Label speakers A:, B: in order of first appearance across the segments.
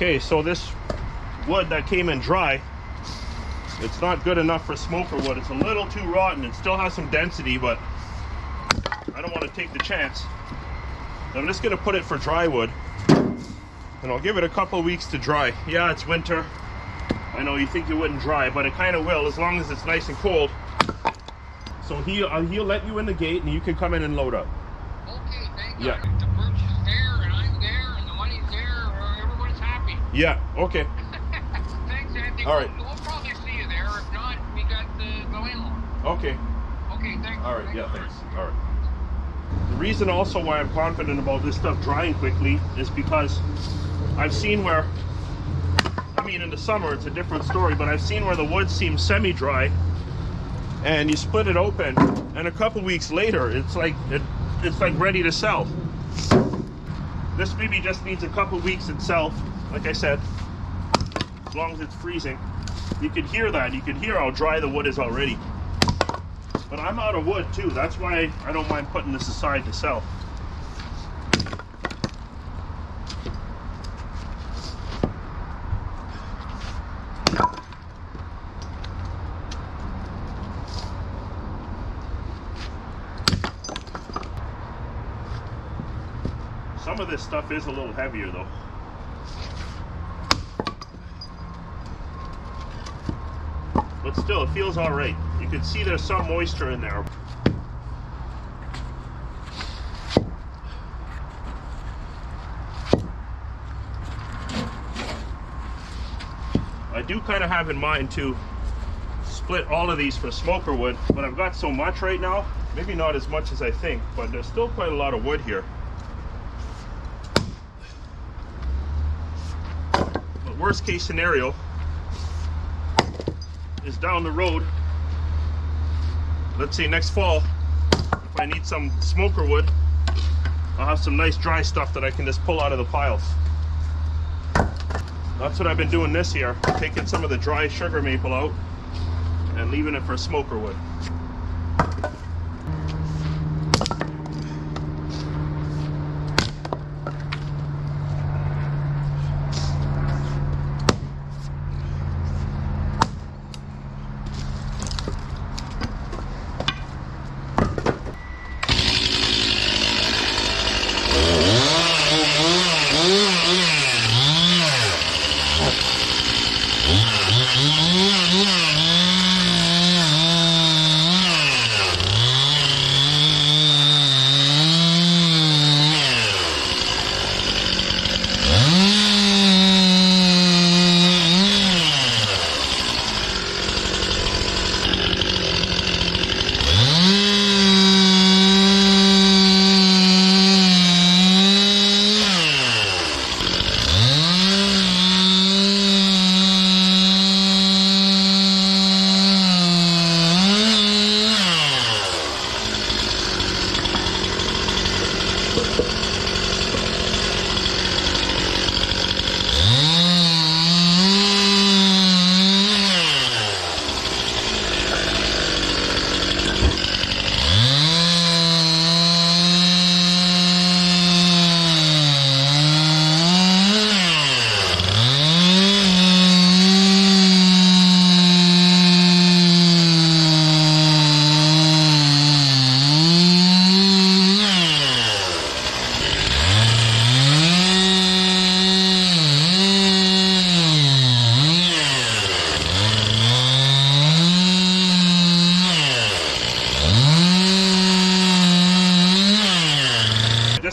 A: Okay, so this wood that came in dry. It's not good enough for smoker wood. It's a little too rotten. It still has some density, but I don't want to take the chance. I'm just going to put it for dry wood, and I'll give it a couple weeks to dry. Yeah, it's winter. I know you think it wouldn't dry, but it kind of will as long as it's nice and cold. So he'll let you in the gate, and you can come in and load up.
B: Okay, thank
A: Yeah.
B: God. The birch is there, and I'm there, and the money's there. Everyone's happy.
A: Yeah. Okay.
B: Thanks, Andy.
A: All right.
B: We'll probably see you there. If not, we got the landlord.
A: Okay.
B: Okay, thanks.
A: All right. Yeah. Thanks. All right. The reason also why I'm confident about this stuff drying quickly is because I've seen where, I mean, in the summer it's a different story, but I've seen where the wood seems semi-dry, and you split it open, and a couple weeks later it's like ready to sell. This maybe just needs a couple weeks itself. Like I said, as long as it's freezing, you can hear that. You can hear how dry the wood is already. But I'm out of wood too. That's why I don't mind putting this aside to sell. Some of this stuff is a little heavier though. But still, it feels all right. You can see there's some moisture in there. I do kind of have in mind to split all of these for smoker wood, but I've got so much right now, maybe not as much as I think, but there's still quite a lot of wood here. But worst case scenario is down the road, let's say next fall, if I need some smoker wood, I'll have some nice dry stuff that I can just pull out of the piles. That's what I've been doing this year, taking some of the dry sugar maple out and leaving it for smoker wood.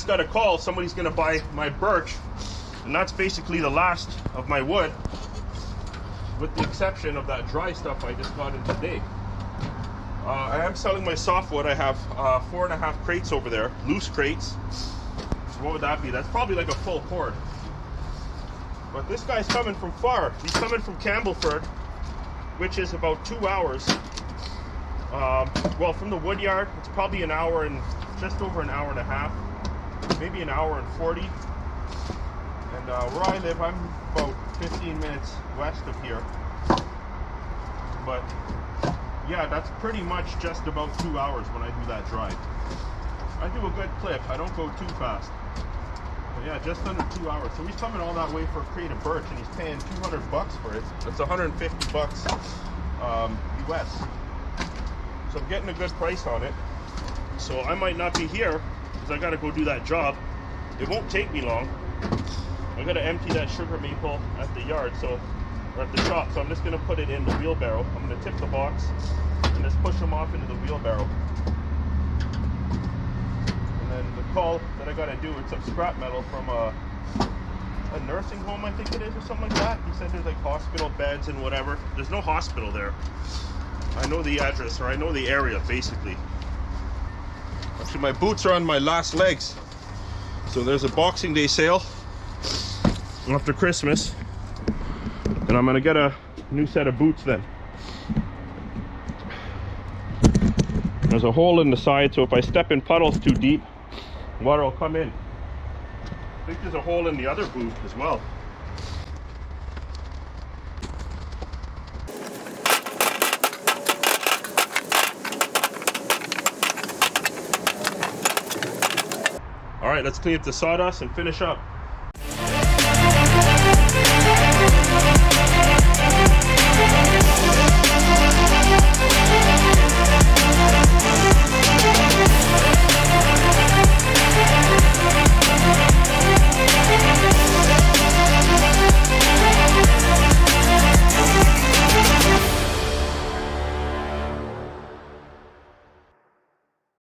A: Got a call, somebody's gonna buy my birch, and that's basically the last of my wood, with the exception of that dry stuff I just got in today. I am selling my softwood. I have 4.5 crates over there, loose crates. So what would that be? That's probably like a full cord. But this guy's coming from far. He's coming from Campbellford, which is about 2 hours. Well, from the woodyard, it's probably an hour and just over an hour and a half. Maybe an hour and 40. And where I live, I'm about 15 minutes west of here. But yeah, that's pretty much just about 2 hours when I do that drive. I do a good clip. I don't go too fast. But yeah, just under 2 hours. So he's coming all that way for a crate of birch, and he's paying $200 for it. That's $150 US. So I'm getting a good price on it. So I might not be here because I got to go do that job. It won't take me long. I got to empty that sugar maple at the yard, or at the shop. So I'm just going to put it in the wheelbarrow. I'm going to tip the box and just push them off into the wheelbarrow. And then the call that I got to do, it's some scrap metal from a nursing home, I think it is, or something like that. He said there's like hospital beds and whatever. There's no hospital there. I know the address, or I know the area, basically. Actually, my boots are on my last legs. So there's a Boxing Day sale after Christmas. And I'm gonna get a new set of boots then. There's a hole in the side, so if I step in puddles too deep, water will come in. I think there's a hole in the other boot as well. All right, let's clean up the sawdust and finish up.